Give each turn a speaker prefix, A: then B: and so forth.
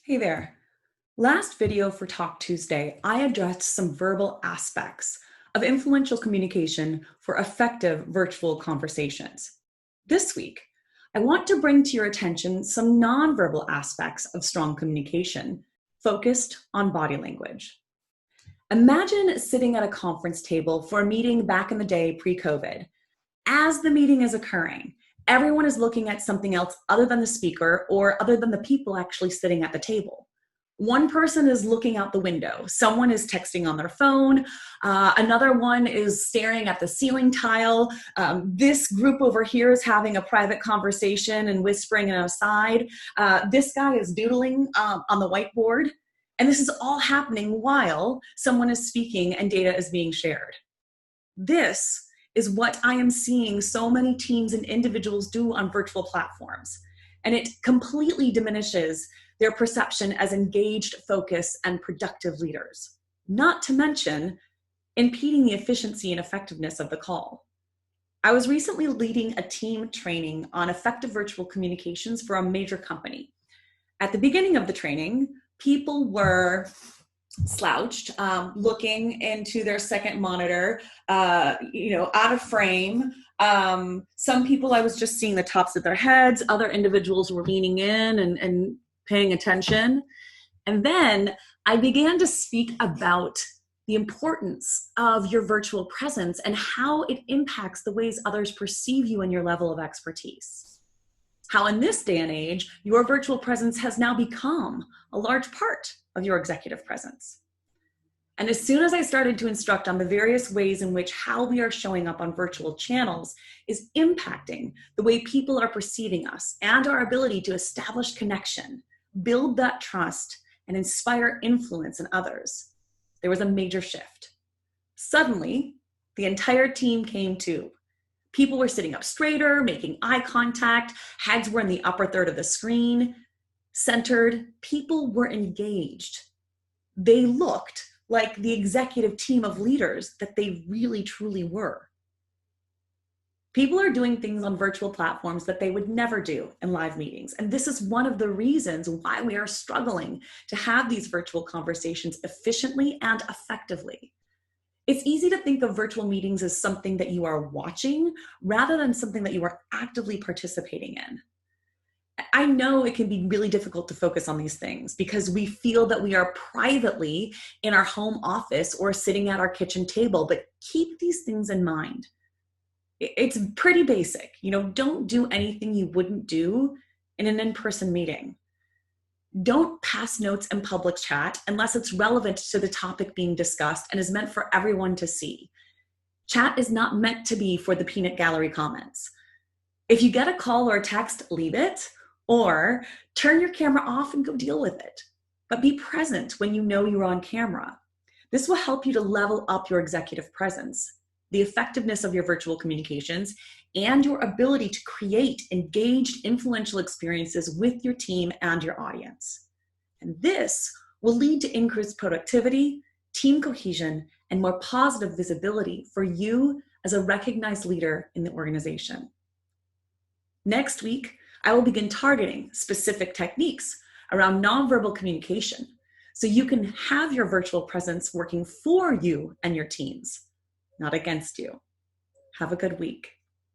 A: Hey there. Last video for Talk Tuesday, I addressed some verbal aspects of influential communication for effective virtual conversations. This week, I want to bring to your attention some nonverbal aspects of strong communication focused on body language. Imagine sitting at a conference table for a meeting back in the day pre-COVID. As the meeting is occurring, everyone is looking at something else other than the speaker or other than the people actually sitting at the table. One person is looking out the window. Someone is texting on their phone. Another one is staring at the ceiling tile. This group over here is having a private conversation and whispering in an aside. This guy is doodling on the whiteboard. And this is all happening while someone is speaking and data is being shared. This is what I am seeing so many teams and individuals do on virtual platforms. And it completely diminishes their perception as engaged, focused, and productive leaders, not to mention impeding the efficiency and effectiveness of the call. I was recently leading a team training on effective virtual communications for a major company. At the beginning of the training, people were slouched, looking into their second monitor, out of frame. Some people, I was just seeing the tops of their heads. Other individuals were leaning in and paying attention. And then I began to speak about the importance of your virtual presence and how it impacts the ways others perceive you and your level of expertise. How in this day and age, your virtual presence has now become a large part of your executive presence. And as soon as I started to instruct on the various ways in which how we are showing up on virtual channels is impacting the way people are perceiving us and our ability to establish connection, build that trust, and inspire influence in others, there was a major shift. Suddenly, the entire team came to. People were sitting up straighter, making eye contact, heads were in the upper third of the screen, centered. People were engaged. They looked like the executive team of leaders that they really truly were. People are doing things on virtual platforms that they would never do in live meetings. And this is one of the reasons why we are struggling to have these virtual conversations efficiently and effectively. It's easy to think of virtual meetings as something that you are watching rather than something that you are actively participating in. I know it can be really difficult to focus on these things because we feel that we are privately in our home office or sitting at our kitchen table, but keep these things in mind. It's pretty basic. Don't do anything you wouldn't do in an in-person meeting. Don't pass notes in public chat unless it's relevant to the topic being discussed and is meant for everyone to see. Chat is not meant to be for the peanut gallery comments. If you get a call or a text, leave it or turn your camera off and go deal with it. But be present when you know you're on camera. This will help you to level up your executive presence, the effectiveness of your virtual communications, and your ability to create engaged, influential experiences with your team and your audience. And this will lead to increased productivity, team cohesion, and more positive visibility for you as a recognized leader in the organization. Next week, I will begin targeting specific techniques around nonverbal communication so you can have your virtual presence working for you and your teams, not against you. Have a good week.